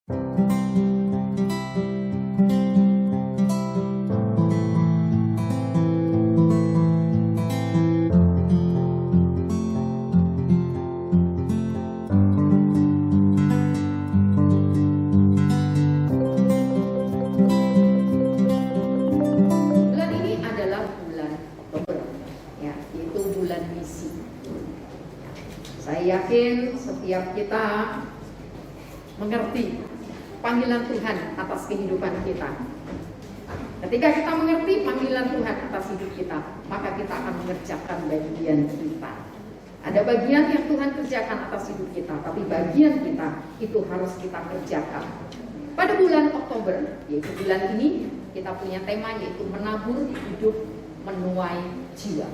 Saya yakin setiap kita mengerti panggilan Tuhan atas kehidupan kita. Ketika kita mengerti panggilan Tuhan atas hidup kita, maka kita akan mengerjakan bagian kita. Ada bagian yang Tuhan kerjakan atas hidup kita, tapi bagian kita itu harus kita kerjakan. Pada bulan Oktober, yaitu bulan ini, kita punya tema yaitu menabur hidup menuai jiwa.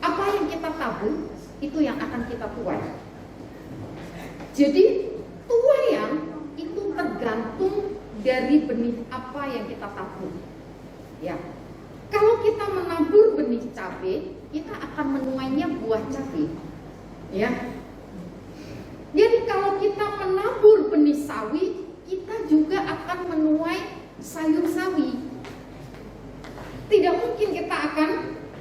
Apa yang kita tabur, itu yang akan kita tuai. Jadi tuaian itu tergantung dari benih apa yang kita tabur. Ya, kalau kita menabur benih cabai, kita akan menuainya buah cabai. Ya, jadi kalau kita menabur benih sawi, kita juga akan menuai sayur sawi. Tidak mungkin kita akan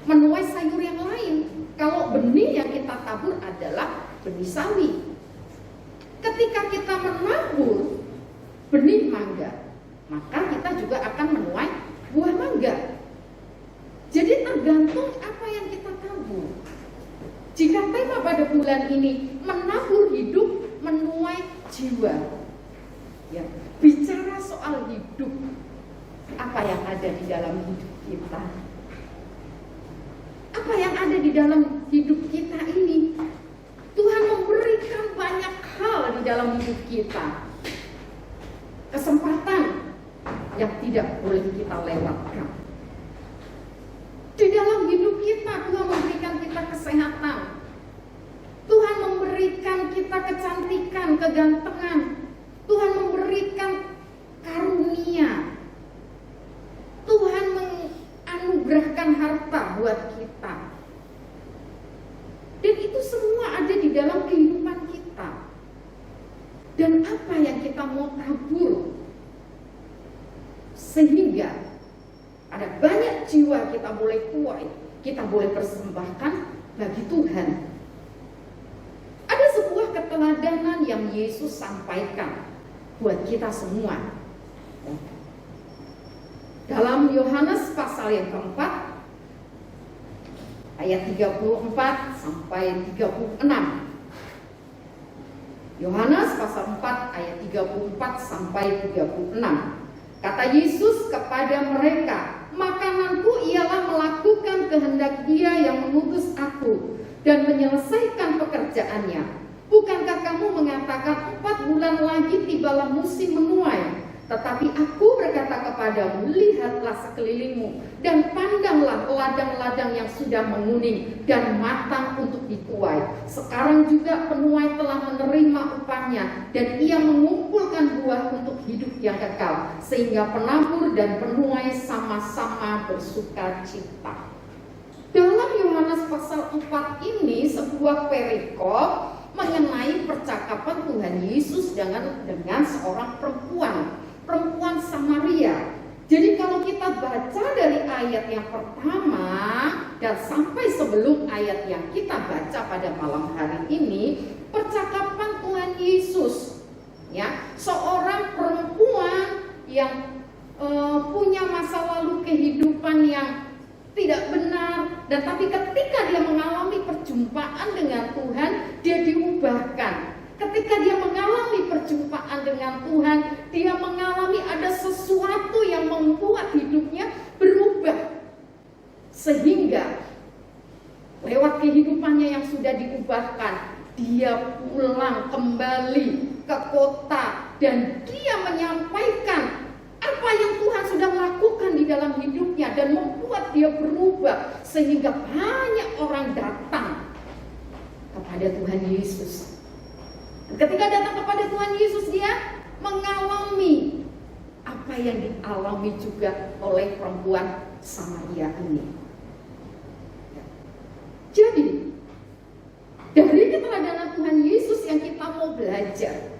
menuai sayur yang lain kalau benih yang kita tabur adalah benih sawi. Ketika kita menabur benih mangga, maka kita juga akan menuai buah mangga. Jadi tergantung apa yang kita tabur. Jika tema pada bulan ini menabur hidup menuai jiwa, ya, bicara soal hidup, apa yang ada di dalam hidup kita? Apa yang ada di dalam hidup kita ini? Tuhan memberikan banyak hal di dalam hidup kita. Kesempatan yang tidak boleh kita lewatkan. Di dalam hidup kita, Tuhan memberikan kita kesehatan. Tuhan memberikan kita kecantikan, kegantengan. Tuhan memberikan karunia. Tuhan menganugerahkan harta buat kita. Dan itu semua ada di dalam kehidupan kita. Dan apa yang kita mau tabur, sehingga ada banyak jiwa kita boleh tuai, kita boleh persembahkan bagi Tuhan. Ada sebuah keteladanan yang Yesus sampaikan buat kita semua. Dalam Yohanes pasal yang keempat, ayat 34 sampai 36. Yohanes pasal 4 ayat 34 sampai 36. Kata Yesus kepada mereka, makananku ialah melakukan kehendak Dia yang mengutus aku dan menyelesaikan pekerjaannya. Bukankah kamu mengatakan 4 bulan lagi tibalah musim menuai? Tetapi aku berkata kepadamu, lihatlah sekelilingmu dan pandanglah ladang-ladang yang sudah menguning dan matang untuk dituai. Sekarang juga penuai telah menerima upahnya dan ia mengumpulkan buah untuk hidup yang kekal, sehingga penabur dan penuai sama-sama bersuka cita. Dalam Yohanes pasal 4 ini sebuah perikop mengenai percakapan Tuhan Yesus dengan seorang perempuan Samaria. Jadi kalau kita baca dari ayat yang pertama dan sampai sebelum ayat yang kita baca pada malam hari ini, percakapan Tuhan Yesus, ya, seorang perempuan yang punya masa lalu kehidupan yang tidak benar, dan tapi ketika dia mengalami perjumpaan dengan Tuhan, dia diubahkan. Ketika dia mengalami perjumpaan dengan Tuhan, dia mengalami ada sesuatu yang membuat hidupnya berubah. Sehingga lewat kehidupannya yang sudah diubahkan, dia pulang kembali ke kota dan dia menyampaikan apa yang Tuhan sudah lakukan di dalam hidupnya dan membuat dia berubah. Sehingga banyak orang datang kepada Tuhan Yesus. Ketika datang kepada Tuhan Yesus, dia mengalami apa yang dialami juga oleh perempuan Samaria ini. Jadi, dari keteladanan Tuhan Yesus yang kita mau belajar,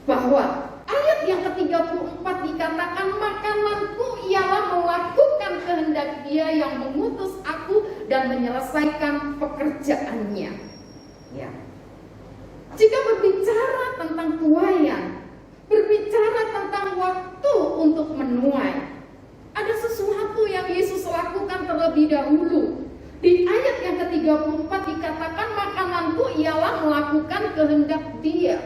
bahwa ayat yang ke-34 dikatakan, makananku ialah melakukan kehendak Dia yang mengutus aku dan menyelesaikan pekerjaannya. Ya. Jika berbicara tentang tuaian, berbicara tentang waktu untuk menuai, ada sesuatu yang Yesus lakukan terlebih dahulu. Di ayat yang ke-34 dikatakan, makananku ialah melakukan kehendak Dia.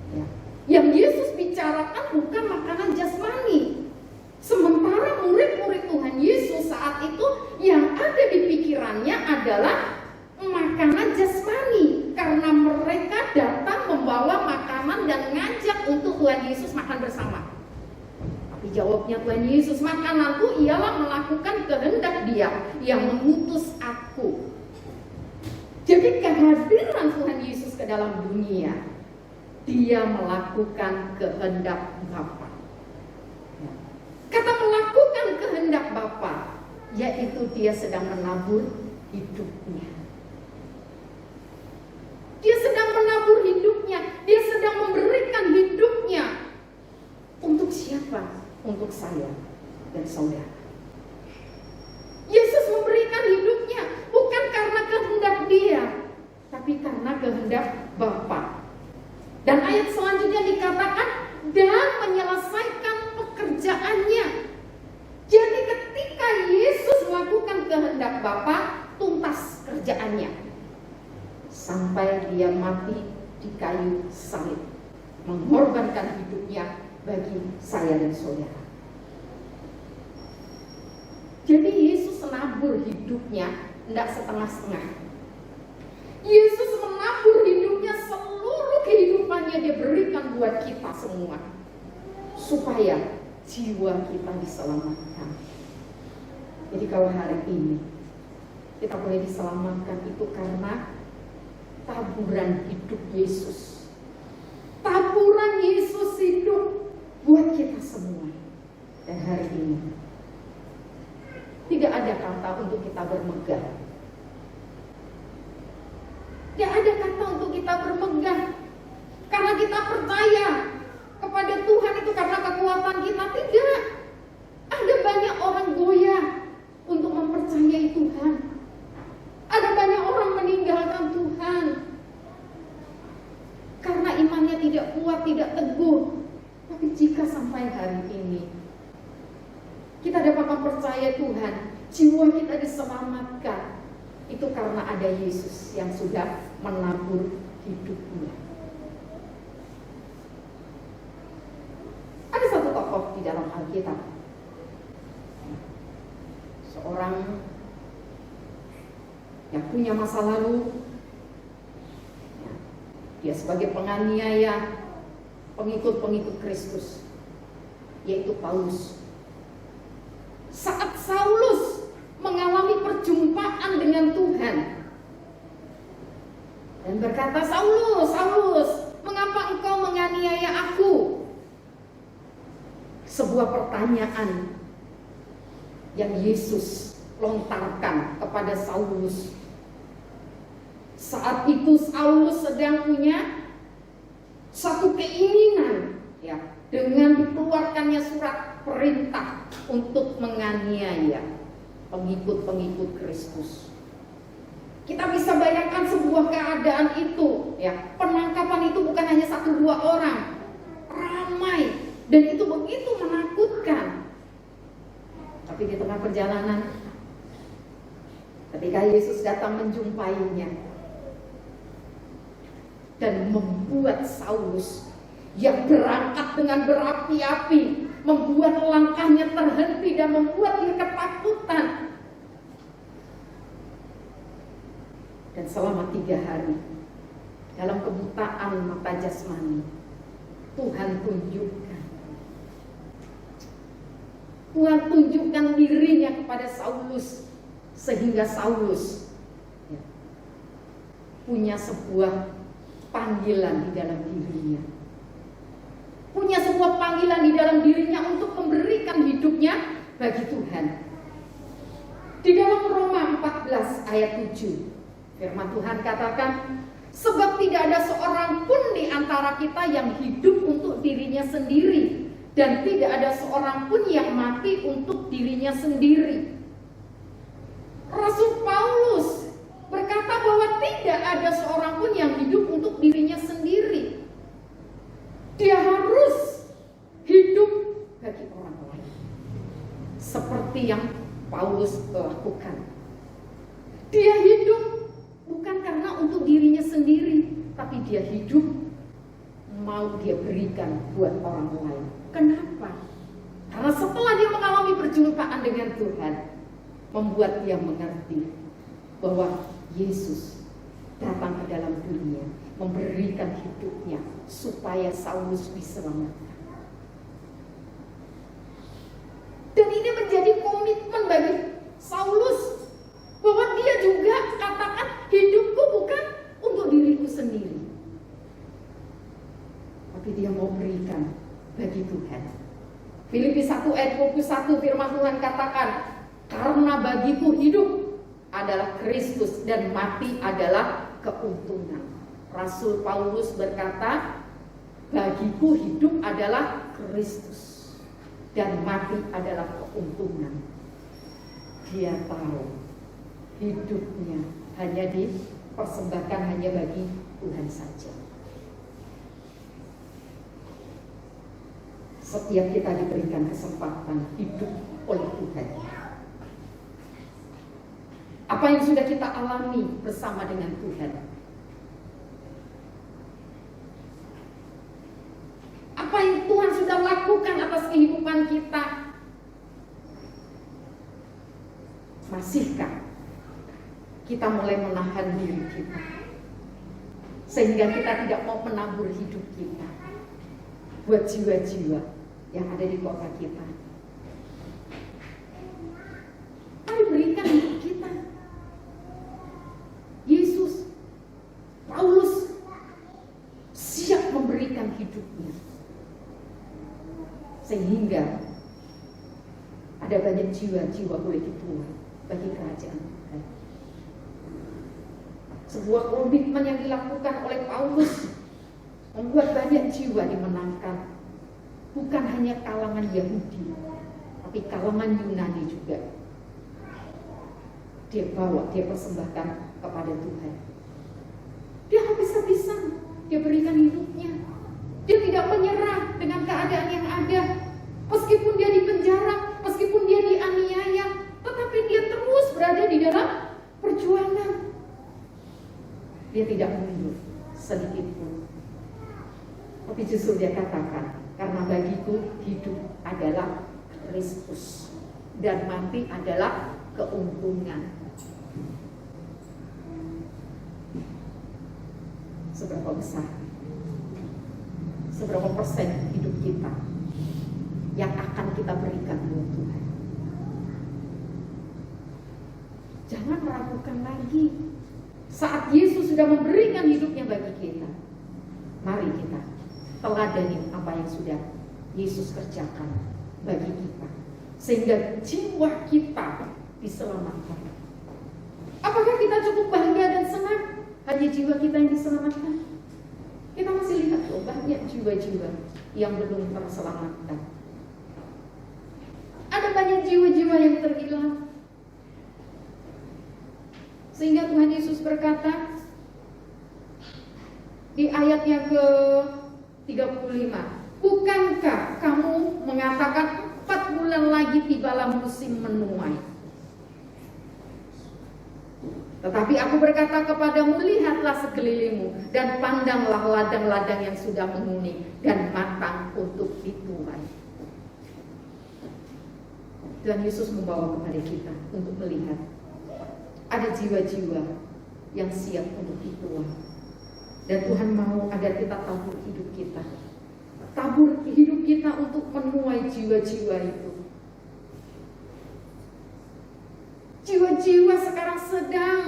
Ya. Yang Yesus bicarakan bukan makanan jasmani. Sementara murid-murid Tuhan Yesus saat itu yang ada di pikirannya adalah makanan jasmani, karena mereka datang membawa makanan dan ngajak untuk Tuhan Yesus makan bersama. Tapi jawabnya Tuhan Yesus, makananku ialah melakukan kehendak Dia yang mengutus aku. Jadi kehadiran Tuhan Yesus ke dalam dunia, Dia melakukan kehendak Bapa. Kata melakukan kehendak Bapa, yaitu Dia sedang menabur hidupnya. Dia sedang menabur hidupnya, Dia sedang memberikan hidupnya. Untuk siapa? Untuk saya dan saudara. Yesus memberikan hidupnya bukan karena kehendak Dia, tapi karena kehendak Bapa. Dan ayat selanjutnya dikatakan, dan menyelesaikan pekerjaannya. Jadi ketika Yesus melakukan kehendak Bapa, tuntas kerjaannya. Sampai Dia mati di kayu salib, mengorbankan hidupnya bagi saya dan saudara. Jadi Yesus menabur hidupnya, tidak setengah-setengah. Yesus menabur hidupnya, seluruh kehidupannya Dia berikan buat kita semua, supaya jiwa kita diselamatkan. Jadi kalau hari ini kita boleh diselamatkan, itu karena taburan hidup Yesus. Taburan Yesus hidup buat kita semua. Dan hari ini tidak ada kata untuk kita bermegah. Tidak ada kata untuk kita bermegah, karena kita percaya kepada Tuhan itu karena kekuatan kita. Tidak. Ada banyak orang goyah untuk mempercayai Tuhan. Ada banyak orang meninggalkan Tuhan karena imannya tidak kuat, tidak teguh. Tapi jika sampai hari ini kita dapat mempercayai Tuhan, jiwa kita diselamatkan, itu karena ada Yesus yang sudah menabur hidupnya. Ada satu tokoh di dalam Alkitab, seorang yang punya masa lalu. Dia sebagai penganiaya pengikut-pengikut Kristus, yaitu Paulus. Saat Saulus mengalami perjumpaan dengan Tuhan dan berkata, Saulus, Saulus, mengapa engkau menganiaya aku? Sebuah pertanyaan yang Yesus lontarkan kepada Saulus. Saat itu Saulus sedang punya satu keinginan, ya, dengan dikeluarkannya surat perintah untuk menganiaya pengikut-pengikut Kristus. Kita bisa bayangkan sebuah keadaan itu, ya. Penangkapan itu bukan hanya 1-2 orang, ramai, dan itu begitu menakutkan. Tapi di tengah perjalanan, ketika Yesus datang menjumpainya dan membuat Saulus yang berangkat dengan berapi-api, membuat langkahnya terhenti dan membuat dia ketakutan. Dan selama 3 hari dalam kebutaan mata jasmani, Tuhan tunjukkan dirinya kepada Saulus, sehingga Saulus punya sebuah panggilan di dalam dirinya. Punya sebuah panggilan di dalam dirinya untuk memberikan hidupnya bagi Tuhan. Di dalam Roma 14 ayat 7, firman Tuhan katakan, sebab tidak ada seorang pun di antara antara kita yang hidup untuk dirinya sendiri, dan tidak ada seorang pun yang mati untuk dirinya sendiri. Rasul Paulus berkata bahwa tidak ada seorang pun yang hidup untuk dirinya sendiri. Dia harus hidup bagi orang lain, seperti yang Paulus lakukan. Dia hidup bukan karena untuk dirinya sendiri, tapi dia hidup mau dia berikan buat orang lain. Kenapa? Karena setelah dia mengalami perjumpaan dengan Tuhan, membuat dia mengerti bahwa Yesus datang ke dalam dunia, memberikan hidupnya supaya Saulus diselamatkan. Dan ini menjadi komitmen bagi Saulus, bahwa dia juga katakan, hidupku bukan untuk diriku sendiri, tapi dia mau berikan bagi Tuhan. Filipi 1 ayat 21 firman Tuhan katakan, karena bagiku hidup adalah Kristus dan mati adalah keuntungan. Rasul Paulus berkata, bagiku hidup adalah Kristus dan mati adalah keuntungan. Dia tahu hidupnya hanya dipersembahkan hanya bagi Tuhan saja. Setiap kita diberikan kesempatan hidup oleh Tuhan. Apa yang sudah kita alami bersama dengan Tuhan? Apa yang Tuhan sudah lakukan atas kehidupan kita? Masihkah kita mulai menahan diri kita, sehingga kita tidak mau menabur hidup kita buat jiwa-jiwa yang ada di kota kita? Mari berikan hidup kita. Yesus, Paulus siap memberikan hidupnya, sehingga ada banyak jiwa-jiwa boleh dituai bagi kerajaan Tuhan. Sebuah komitmen yang dilakukan oleh Paulus membuat banyak jiwa dimenangkan. Bukan hanya kalangan Yahudi, tapi kalangan Yunani juga. Dia bawa, dia persembahkan kepada Tuhan. Dia habis-habisan, dia berikan hidupnya. Dia tidak menyerah dengan keadaan yang ada. Meskipun dia dipenjara, meskipun dia dianiaya, tetapi dia terus berada di dalam perjuangan. Dia tidak mundur sedikit pun. Tapi justru dia katakan, karena bagiku hidup adalah Kristus dan mati adalah keuntungan. Seberapa besar, seberapa persen hidup kita yang akan kita berikan buat Tuhan? Jangan ragukan lagi. Saat Yesus sudah memberikan hidupnya bagi kita, mari kita teladani apa yang sudah Yesus kerjakan bagi kita, sehingga jiwa kita diselamatkan. Apakah kita cukup bahagia dan senang hanya jiwa kita yang diselamatkan? Kita masih lihat loh, banyak jiwa-jiwa yang belum terselamatkan. Ada banyak jiwa-jiwa yang terhilang. Sehingga Tuhan Yesus berkata di ayat yang ke-35, bukankah kamu mengatakan 4 bulan lagi tibalah musim menuai? Tetapi aku berkata kepadamu, lihatlah sekelilingmu dan pandanglah ladang-ladang yang sudah menguning dan matang untuk dituai. Tuhan Yesus membawa kepada kita untuk melihat ada jiwa-jiwa yang siap untuk dituai. Dan Tuhan mau agar kita tabur hidup kita. Tabur hidup kita untuk menuai jiwa-jiwa itu. Jiwa-jiwa sekarang sedang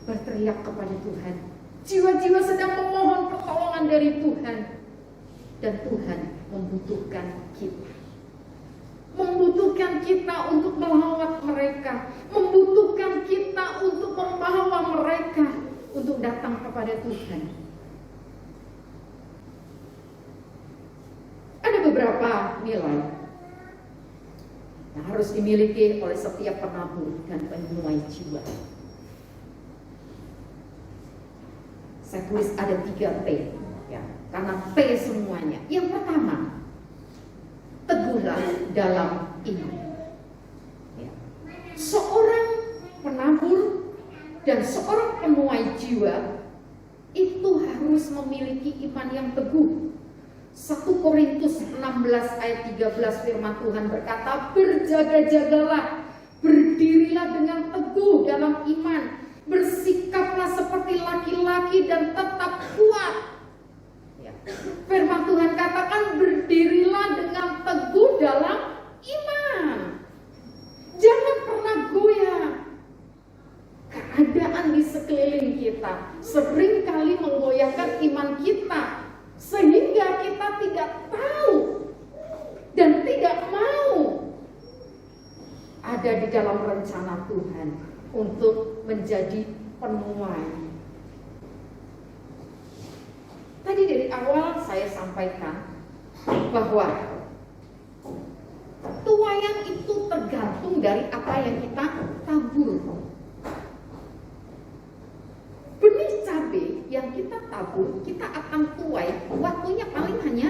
berteriak kepada Tuhan. Jiwa-jiwa sedang memohon pertolongan dari Tuhan. Dan Tuhan membutuhkan kita. Membutuhkan kita untuk melawat mereka. Membutuhkan kita untuk membawa mereka untuk datang kepada Tuhan. Ada beberapa nilai yang harus dimiliki oleh setiap penabur dan penuai jiwa. Saya tulis ada 3 T, ya, karena T semuanya. Yang pertama, teguhlah dalam iman. Ya. Seorang penabur dan seorang penuai jiwa itu harus memiliki iman yang teguh. 1 Korintus 16 ayat 13 firman Tuhan berkata, berjaga-jagalah, berdirilah dengan teguh dalam iman, bersikaplah seperti laki-laki dan tetap kuat. Ya. Firman Tuhan katakan berdirilah dengan teguh dalam iman. Jangan pernah goyah. Keadaan di sekeliling kita seringkali menggoyahkan iman kita, sehingga kita tidak tahu dan tidak mau ada di dalam rencana Tuhan untuk menjadi penuai. Tadi dari awal saya sampaikan bahwa tuaian itu tergantung dari apa yang kita tabur. Benih cabai yang kita tabur, kita akan tuai, waktunya paling hanya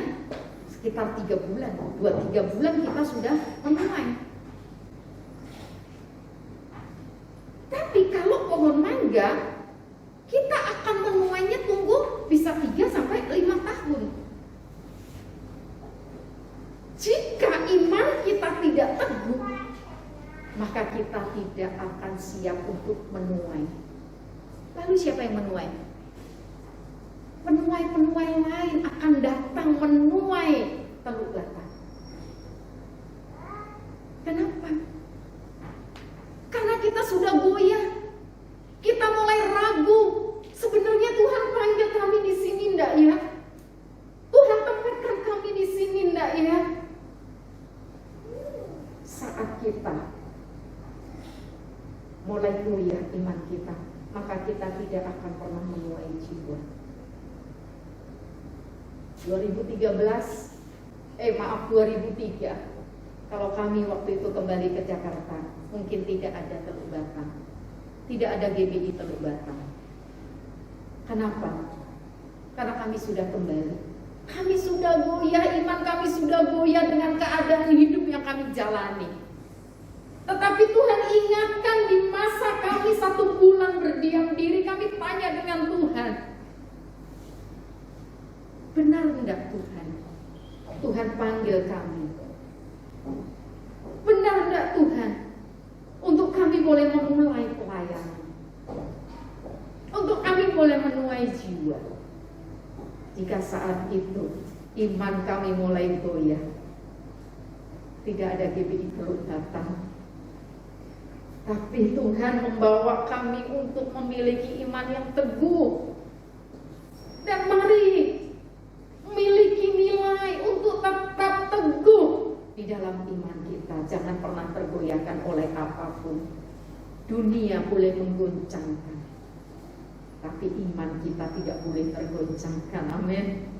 sekitar 3 bulan, 2-3 bulan kita sudah menuai. Tapi kalau pohon mangga, kita akan menuainya tunggu bisa 3-5 tahun. Jika iman kita tidak teguh, maka kita tidak akan siap untuk menuai. Lalu siapa yang menuai? Penuai-penuai lain akan datang menuai teluk belakang. Kenapa? Karena kita sudah goyah. Kita mulai ragu. Sebenarnya Tuhan panggil kami di sini enggak ya? Tuhan tempatkan kami di sini enggak ya? Saat kita mulai goyah iman kita, maka kita tidak akan pernah menuai jiwa. 2003, kalau kami waktu itu kembali ke Jakarta, mungkin tidak ada Teluk Batam, tidak ada GBI Teluk Batam. Kenapa? Karena kami sudah kembali. Kami sudah goyah, iman kami sudah goyah dengan keadaan hidup yang kami jalani. Tetapi Tuhan ingatkan di masa kami 1 bulan berdiam diri, kami tanya dengan Tuhan, benar enggak Tuhan? Tuhan panggil kami. Benar enggak Tuhan? Untuk kami boleh memulai pelayanan, untuk kami boleh menuai jiwa. Jika saat itu iman kami mulai goyah, tidak ada GBI Teluk Batam, tapi Tuhan membawa kami untuk memiliki iman yang teguh. Dan mari memiliki nilai untuk tetap teguh di dalam iman kita. Jangan pernah tergoyahkan oleh apapun. Dunia boleh menggoncangkan, tapi iman kita tidak boleh tergoncangkan. Amin.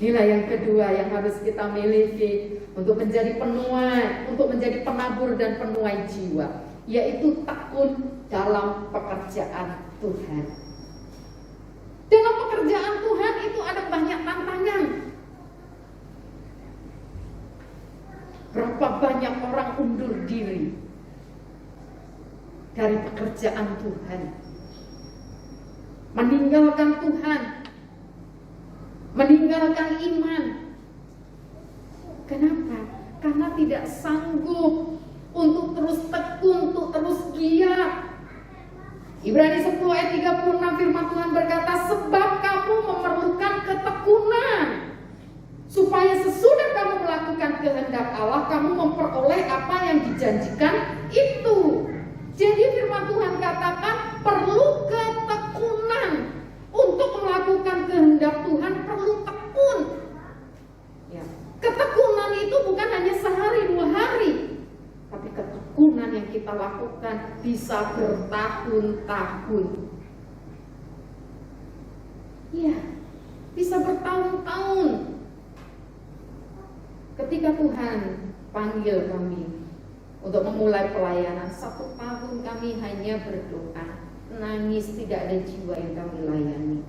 Nilai yang kedua yang harus kita miliki untuk menjadi penuai, untuk menjadi penabur dan penuai jiwa, yaitu tekun dalam pekerjaan Tuhan. Dalam pekerjaan Tuhan itu ada banyak tantangan. Berapa banyak orang undur diri dari pekerjaan Tuhan, meninggalkan Tuhan, meninggalkan iman. Kenapa? Karena tidak sanggup untuk terus tekun, untuk terus giat. Ibrani 10 ayat 36 firman Tuhan berkata, sebab kamu memerlukan ketekunan, supaya sesudah kamu melakukan kehendak Allah, kamu memperoleh apa yang dijanjikan itu. Jadi firman Tuhan katakan perlu ketekunan. Untuk melakukan kehendak Tuhan perlu tekun. Ya. Ketekunan itu bukan hanya sehari 2 hari, tapi ketekunan yang kita lakukan bisa bertahun-tahun. Ya, bisa bertahun-tahun. Ketika Tuhan panggil kami untuk memulai pelayanan, 1 tahun kami hanya berdoa, nangis, tidak ada jiwa yang kami layani.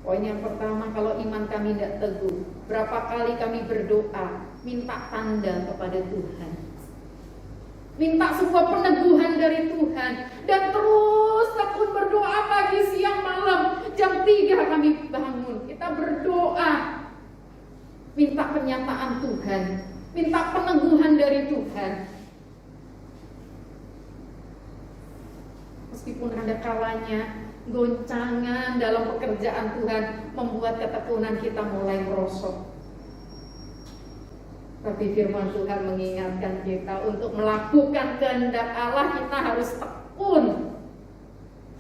Poin yang pertama, kalau iman kami tidak teguh, berapa kali kami berdoa, minta tanda kepada Tuhan, minta sebuah peneguhan dari Tuhan, dan terus tekun berdoa pagi, siang, malam. Jam 3 kami bangun, kita berdoa, minta penyataan Tuhan, minta peneguhan dari Tuhan. Meskipun ada kalanya goncangan dalam pekerjaan Tuhan membuat ketekunan kita mulai merosot, tapi firman Tuhan mengingatkan kita untuk melakukan kehendak Allah. Kita harus tekun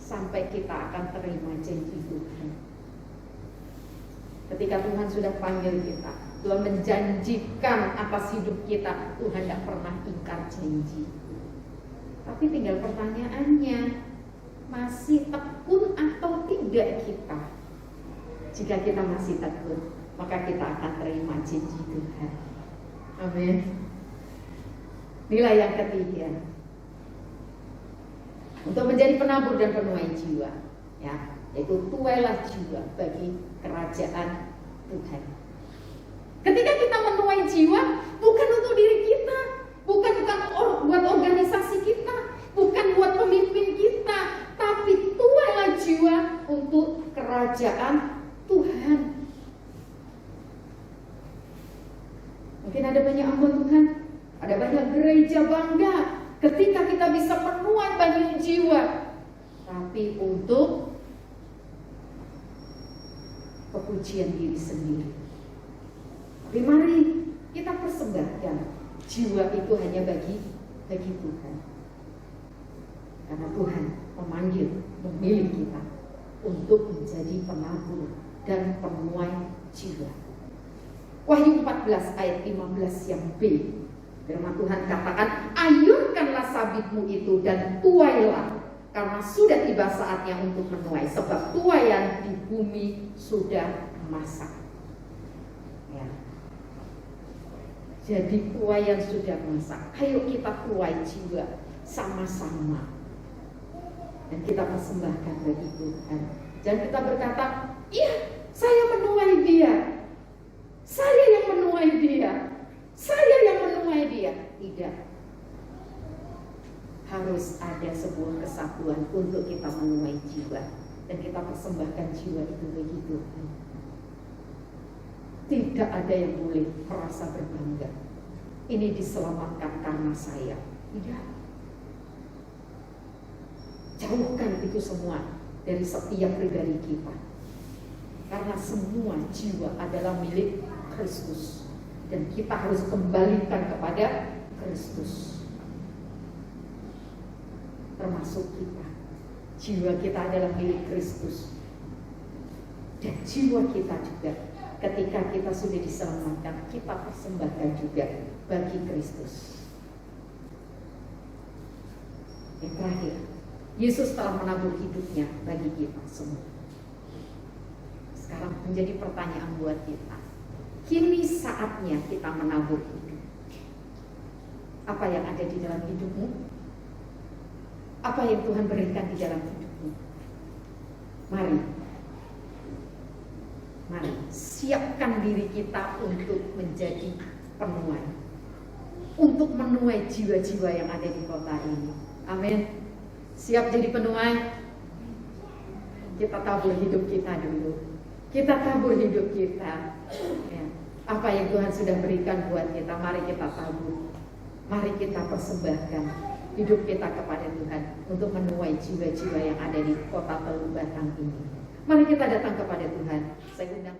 sampai kita akan terima janji Tuhan. Ketika Tuhan sudah panggil kita, Tuhan menjanjikan atas hidup kita, Tuhan tidak pernah ingkar janji. Tapi tinggal pertanyaannya, masih tekun atau tidak kita? Jika kita masih tekun, maka kita akan terima janji Tuhan. Amin. Inilah yang ketiga, untuk menjadi penabur dan penuai jiwa, ya, yaitu tuailah jiwa bagi kerajaan Tuhan. Ketika kita menuai jiwa, bukan untuk diri kita, bukan buat organisasi kita, bukan buat pemimpin kita, tapi tuailah jiwa untuk kerajaan Tuhan. Mungkin ada banyak hamba Tuhan, ada banyak gereja bangga ketika kita bisa menuai banyak jiwa, tapi untuk kepujian diri sendiri. Tapi mari kita persembahkan jiwa itu hanya bagi Tuhan. Karena Tuhan memilih kita untuk menjadi penabur dan penuai jiwa. Wahyu 14 ayat 15 yang B, firman Tuhan katakan, ayunkanlah sabitmu itu dan tuailah, karena sudah tiba saatnya untuk menuai, sebab tuaian di bumi sudah masak. Ya. Jadi tuaian sudah masak. Ayo kita tuai jiwa sama-sama, dan kita persembahkan bagi Tuhan. Jangan kita berkata, iya, saya menuai dia, saya yang menuai dia, saya yang menuai dia. Tidak. Harus ada sebuah kesatuan untuk kita menuai jiwa, dan kita persembahkan jiwa itu bagi Tuhan. Tidak ada yang boleh merasa berbangga, ini diselamatkan karena saya. Tidak. Jauhkan itu semua dari setiap pribadi kita, karena semua jiwa adalah milik Kristus, dan kita harus kembalikan kepada Kristus. Termasuk kita, jiwa kita adalah milik Kristus, dan jiwa kita juga ketika kita sudah diselamatkan, kita persembahkan juga bagi Kristus. Yang terakhir, Yesus telah menabur hidupnya bagi kita semua. Sekarang menjadi pertanyaan buat kita, kini saatnya kita menabur hidup. Apa yang ada di dalam hidupmu? Apa yang Tuhan berikan di dalam hidupmu? Mari siapkan diri kita untuk menjadi penuai, untuk menuai jiwa-jiwa yang ada di kota ini. Amin. Siap jadi penuai? Kita tabur hidup kita dulu. Kita tabur hidup kita. Ya. Apa yang Tuhan sudah berikan buat kita, mari kita tabur. Mari kita persembahkan hidup kita kepada Tuhan untuk menuai jiwa-jiwa yang ada di kota Teluk Batang ini. Mari kita datang kepada Tuhan. Saya undang